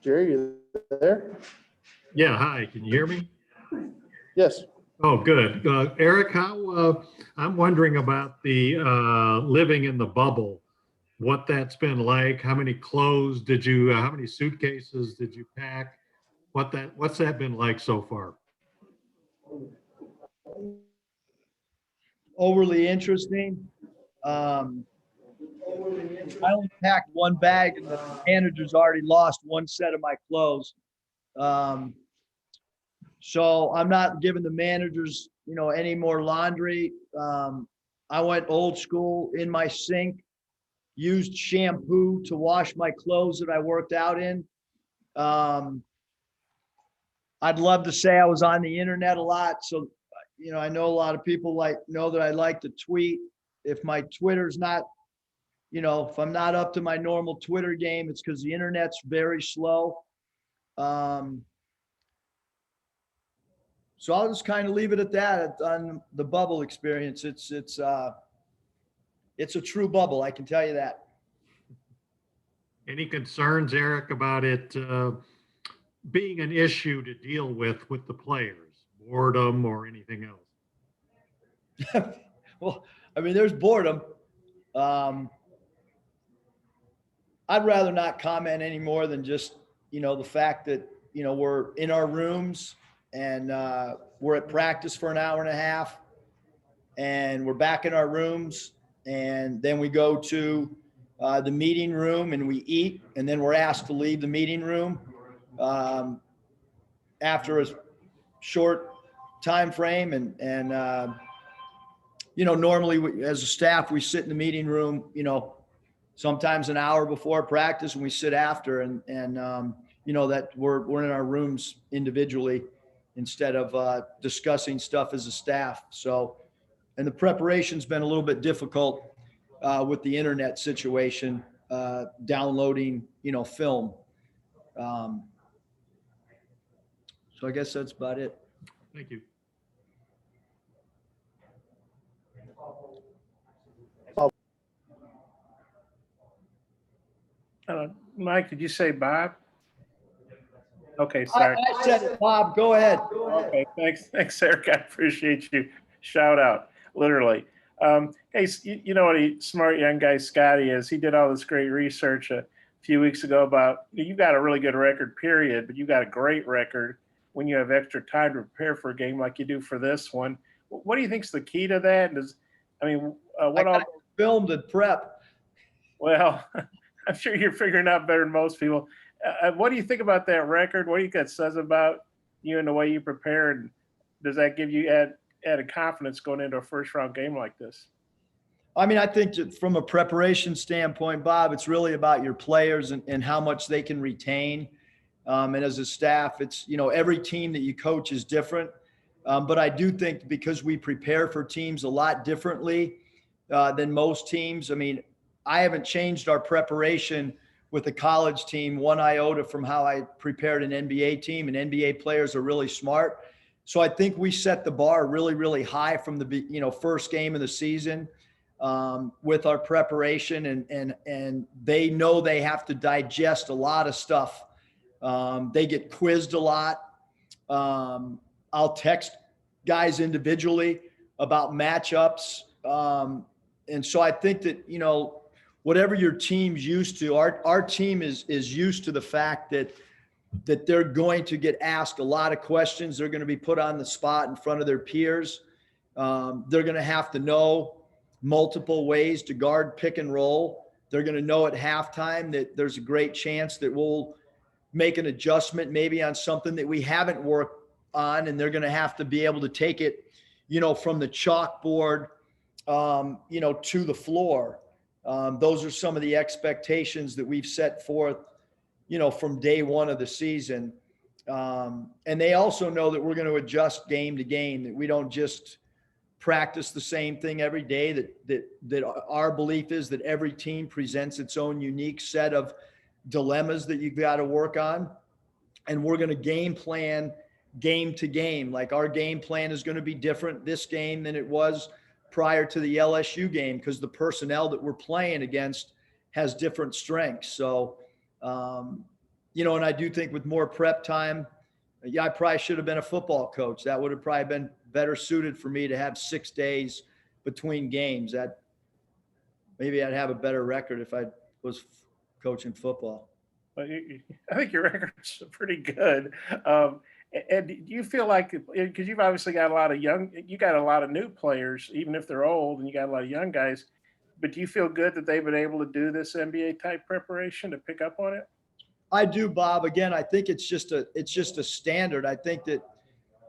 Jerry, you there? Yeah, hi, can you hear me? Yes. Oh, good. Eric, I'm wondering about the living in the bubble, what that's been like, how many clothes did you, how many suitcases did you pack? What's that been like so far? Overly interesting. Um, I only packed one bag, and the manager's already lost one set of my clothes. Um, so I'm not giving the managers, any more laundry. I went old school in my sink, used shampoo to wash my clothes that I worked out in. Um, I'd love to say I was on the internet a lot. So, I know a lot of people know that I like to tweet. If my Twitter's not, if I'm not up to my normal Twitter game, it's because the internet's very slow. So I'll just kind of leave it at that on the bubble experience. It's a true bubble, I can tell you that. Any concerns, Eric, about it being an issue to deal with the players, boredom or anything else? Well, I mean, there's boredom. I'd rather not comment any more than just, the fact that, we're in our rooms and we're at practice for an hour and a half and we're back in our rooms. And then we go to the meeting room and we eat. And then we're asked to leave the meeting room after a short time frame. And normally as a staff, we sit in the meeting room, sometimes an hour before practice, and we sit after, and that we're in our rooms individually instead of discussing stuff as a staff. So, and the preparation's been a little bit difficult with the internet situation, downloading, film. So I guess that's about it. Thank you. Mike, did you say Bob? Okay, sorry. I said it, Bob. Go ahead. Okay, thanks, Eric. I appreciate you. Shout out, literally. Hey, you know what a smart young guy Scotty is. He did all this great research a few weeks ago about you got a really good record, period, but you got a great record when you have extra time to prepare for a game like you do for this one. What do you think's the key to that? What all filmed and prep? Well, I'm sure you're figuring out better than most people. What do you think about that record? What do you think that says about you and the way you prepare? And does that give you added confidence going into a first round game like this? I mean, I think that from a preparation standpoint, Bob, it's really about your players and how much they can retain. And as a staff, it's, every team that you coach is different. But I do think because we prepare for teams a lot differently than most teams. I mean, I haven't changed our preparation with a college team one iota from how I prepared an NBA team, and NBA players are really smart. So I think we set the bar really, really high from the first game of the season with our preparation, and they know they have to digest a lot of stuff. They get quizzed a lot. I'll text guys individually about matchups. And so I think that, whatever your team's used to, our team is used to the fact that they're going to get asked a lot of questions. They're going to be put on the spot in front of their peers. They're going to have to know multiple ways to guard pick and roll. They're going to know at halftime that there's a great chance that we'll make an adjustment maybe on something that we haven't worked on, and they're going to have to be able to take it, from the chalkboard, to the floor. Those are some of the expectations that we've set forth, from day one of the season. And they also know that we're going to adjust game to game, that we don't just practice the same thing every day, that our belief is that every team presents its own unique set of dilemmas that you've got to work on. And we're going to game plan game to game. Like our game plan is going to be different this game than it was prior to the LSU game, because the personnel that we're playing against has different strengths. So, And I do think with more prep time, I probably should have been a football coach. That would have probably been better suited for me to have 6 days between games. That maybe I'd have a better record if I was coaching football. But I think your record's pretty good. And do you feel like, because you've obviously got you got a lot of new players, even if they're old, and you got a lot of young guys, but do you feel good that they've been able to do this NBA type preparation to pick up on it? I do, Bob. Again, I think it's just a standard. I think that,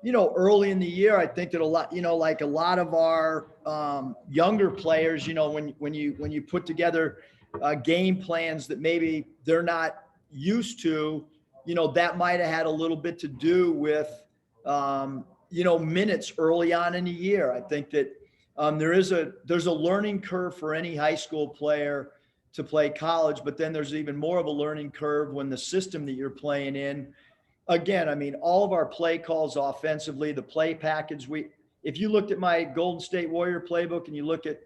early in the year, I think that a lot, like a lot of our younger players, when you put together game plans that maybe they're not used to, that might have had a little bit to do with, minutes early on in the year. I think that there's a learning curve for any high school player to play college, but then there's even more of a learning curve when the system that you're playing in. Again, I mean, all of our play calls offensively, the play package, if you looked at my Golden State Warrior playbook and you look at,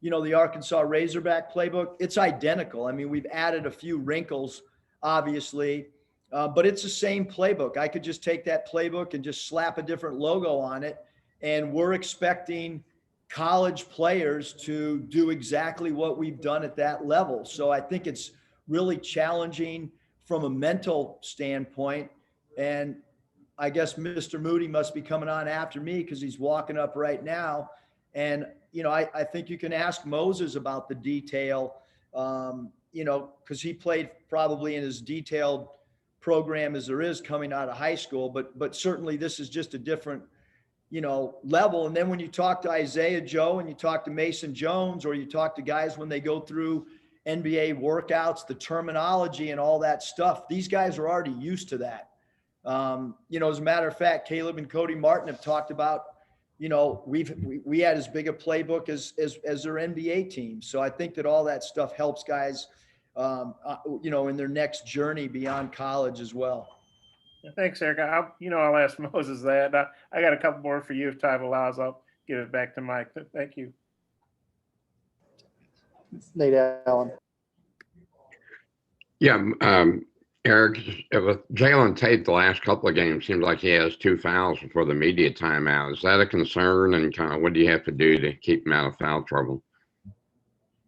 the Arkansas Razorback playbook, it's identical. I mean, we've added a few wrinkles, obviously, but it's the same playbook. I could just take that playbook and just slap a different logo on it. And we're expecting college players to do exactly what we've done at that level. So I think it's really challenging from a mental standpoint. And I guess Mr. Moody must be coming on after me because he's walking up right now. And, I think you can ask Moses about the detail, because he played probably in as detailed program as there is coming out of high school. But certainly this is just a different, level. And then when you talk to Isaiah Joe and you talk to Mason Jones, or you talk to guys when they go through NBA workouts, the terminology and all that stuff, these guys are already used to that. As a matter of fact, Caleb and Cody Martin have talked about, we had as big a playbook as their NBA team. So I think that all that stuff helps guys, in their next journey beyond college as well. Thanks, Eric. I'll ask Moses that. I got a couple more for you if time allows. I'll give it back to Mike. Thank you. Nate Allen. Yeah, Eric, with Jalen Tate, the last couple of games seems like he has 2 fouls before the media timeout. Is that a concern? And kind of what do you have to do to keep him out of foul trouble?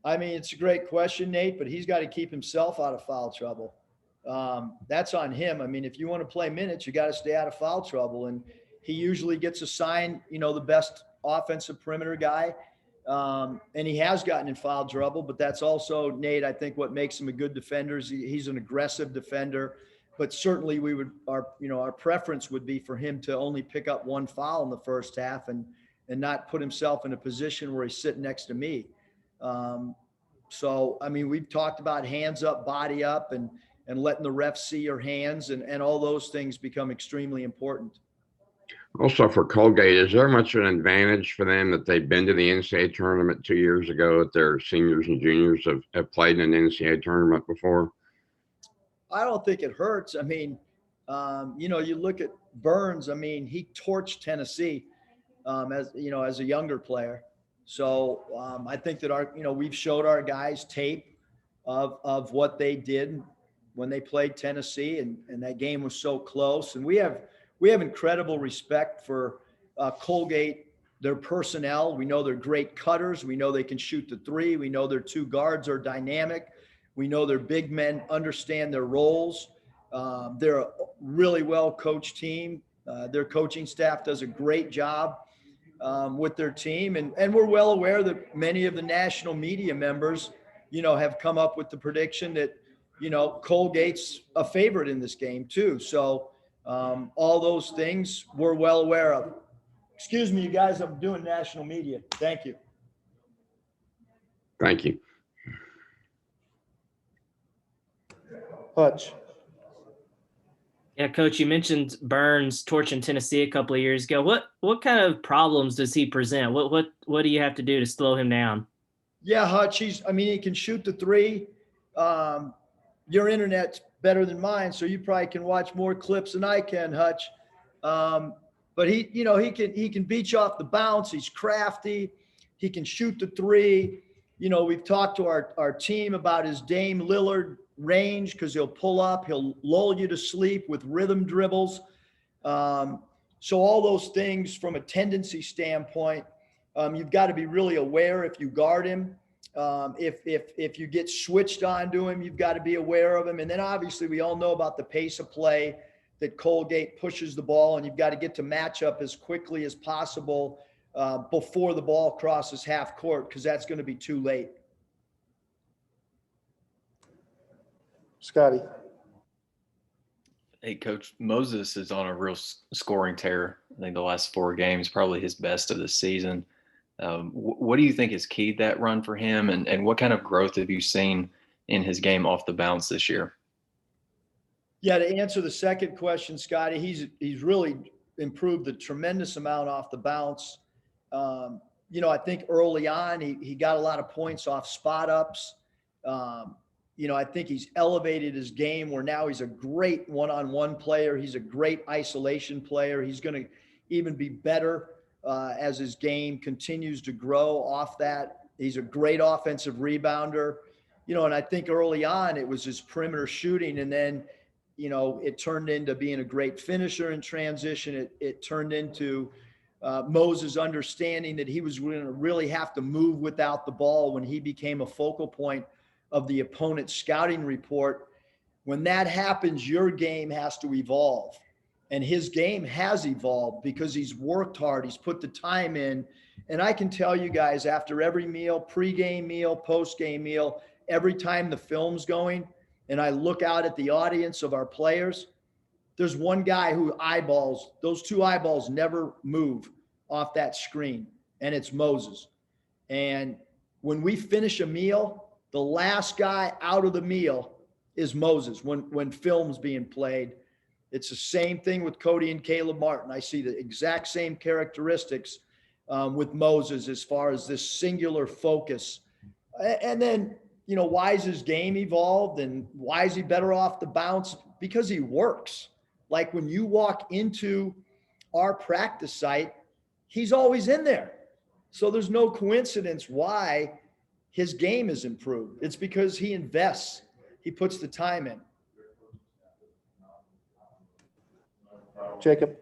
I mean, it's a great question, Nate, but he's got to keep himself out of foul trouble. That's on him. I mean, if you want to play minutes, you got to stay out of foul trouble. And he usually gets assigned, the best offensive perimeter guy. And he has gotten in foul trouble, but that's also, Nate, I think what makes him a good defender is he's an aggressive defender. But certainly our preference would be for him to only pick up 1 foul in the first half and not put himself in a position where he's sitting next to me. So, I mean, we've talked about hands up, body up, and letting the refs see your hands, and all those things become extremely important. Also for Colgate, is there much of an advantage for them that they've been to the NCAA tournament 2 years ago, that their seniors and juniors have played in an NCAA tournament before? I don't think it hurts. I mean, you look at Burns, I mean, he torched Tennessee as a younger player. So I think that we've showed our guys tape of what they did when they played Tennessee, and that game was so close. And we have incredible respect for Colgate, their personnel. We know they're great cutters. We know they can shoot the 3. We know their 2 guards are dynamic. We know their big men understand their roles. They're a really well-coached team. Their coaching staff does a great job with their team. And we're well aware that many of the national media members, have come up with the prediction that, Colgate's a favorite in this game too. So all those things we're well aware of. Excuse me, you guys, I'm doing national media. Thank you. Thank you. Hutch. Yeah, Coach, you mentioned Burns torching Tennessee a couple of years ago. What kind of problems does he present? What do you have to do to slow him down? Yeah, Hutch, he can shoot the 3. Your internet's better than mine, so you probably can watch more clips than I can, Hutch. But he can beat you off the bounce. He's crafty. He can shoot the 3. we've talked to our team about his Dame Lillard range, because he'll pull up, he'll lull you to sleep with rhythm dribbles. So all those things from a tendency standpoint, you've got to be really aware if you guard him. If you get switched onto him, you've got to be aware of him. And then obviously we all know about the pace of play that Colgate pushes the ball, and you've got to get to match up as quickly as possible before the ball crosses half court, because that's going to be too late. Scotty. Hey, Coach, Moses is on a real scoring tear. I think the last 4 games, probably his best of the season. What do you think is key to that run for him, and what kind of growth have you seen in his game off the bounce this year? Yeah, to answer the second question, Scotty, he's really improved a tremendous amount off the bounce. I think early on he got a lot of points off spot ups. I think he's elevated his game where now he's a great one-on-one player. He's a great isolation player. He's going to even be better as his game continues to grow off that. He's a great offensive rebounder, and I think early on it was his perimeter shooting. And then, it turned into being a great finisher in transition. It turned into Moses understanding that he was going to really have to move without the ball when he became a focal point of the opponent's scouting report. When that happens, your game has to evolve. And his game has evolved because he's worked hard. He's put the time in. And I can tell you guys, after every meal, pregame meal, postgame meal, every time the film's going, and I look out at the audience of our players, there's one guy who those 2 eyeballs never move off that screen, and it's Moses. And when we finish a meal, the last guy out of the meal is Moses when film's being played. It's the same thing with Cody and Caleb Martin. I see the exact same characteristics with Moses as far as this singular focus. And then, why is his game evolved and why is he better off the bounce? Because he works. Like when you walk into our practice site, he's always in there. So there's no coincidence why his game is improved. It's because he invests. He puts the time in. Jacob.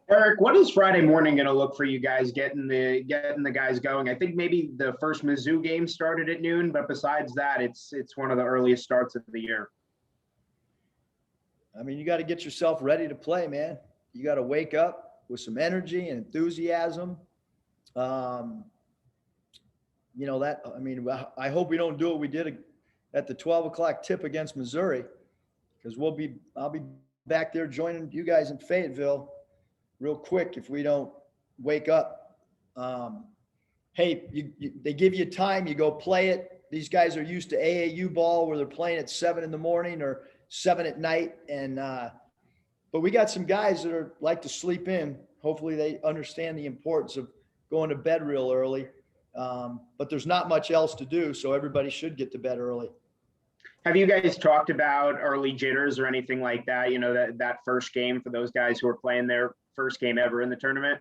Eric, what is Friday morning going to look for you guys getting the guys going? I think maybe the first Mizzou game started at noon, but besides that, it's one of the earliest starts of the year. I mean, you got to get yourself ready to play, man. You got to wake up with some energy and enthusiasm. I hope we don't do what we did at the 12 o'clock tip against Missouri, because I'll be back there joining you guys in Fayetteville real quick if we don't wake up. Hey, they give you time, you go play it. These guys are used to AAU ball where they're playing at 7 in the morning or 7 at night. And, but we got some guys that like to sleep in. Hopefully they understand the importance of going to bed real early. But there's not much else to do, so everybody should get to bed early. Have you guys talked about early jitters or anything like that? That first game for those guys who are playing their first game ever in the tournament?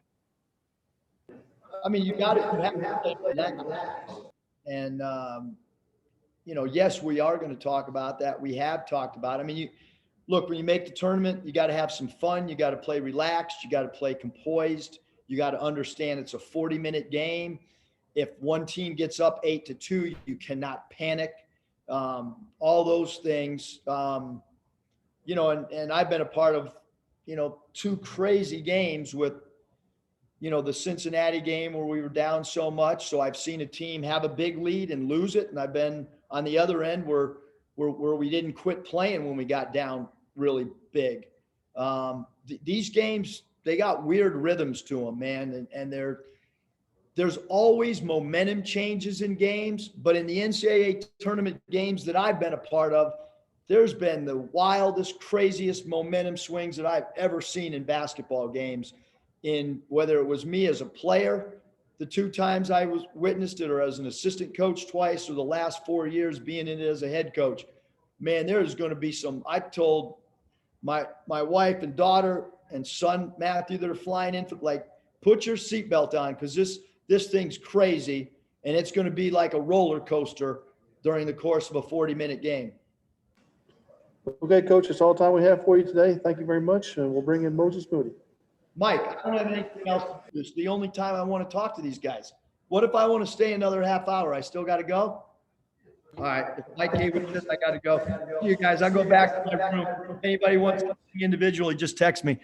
I mean, you have to play that. And, yes, we are going to talk about that. We have talked about it. I mean, look, when you make the tournament, you got to have some fun. You got to play relaxed. You got to play composed. You got to understand it's a 40-minute game. If one team gets up 8-2, you cannot panic. All those things, and I've been a part of, 2 crazy games with, the Cincinnati game where we were down so much. So I've seen a team have a big lead and lose it. And I've been on the other end where we didn't quit playing when we got down really big. These games, they got weird rhythms to them, man. And there's always momentum changes in games, but in the NCAA tournament games that I've been a part of, there's been the wildest, craziest momentum swings that I've ever seen in basketball games. In whether it was me as a player, the 2 times I was witnessed it, or as an assistant coach twice, or the last 4 years being in it as a head coach, man, there's going to be I told my wife and daughter and son, Matthew, that are flying in, like, put your seatbelt on, because this thing's crazy. and it's going to be like a roller coaster during the course of a 40-minute game. Okay, Coach, that's all the time we have for you today. Thank you very much, and we'll bring in Moses Moody. Mike, I don't have anything else. It's the only time I want to talk to these guys. What if I want to stay another half hour? I still got to go? All right. If Mike gave it this, I got to go. See you guys. I'll go back to my room. If anybody wants something individually, just text me.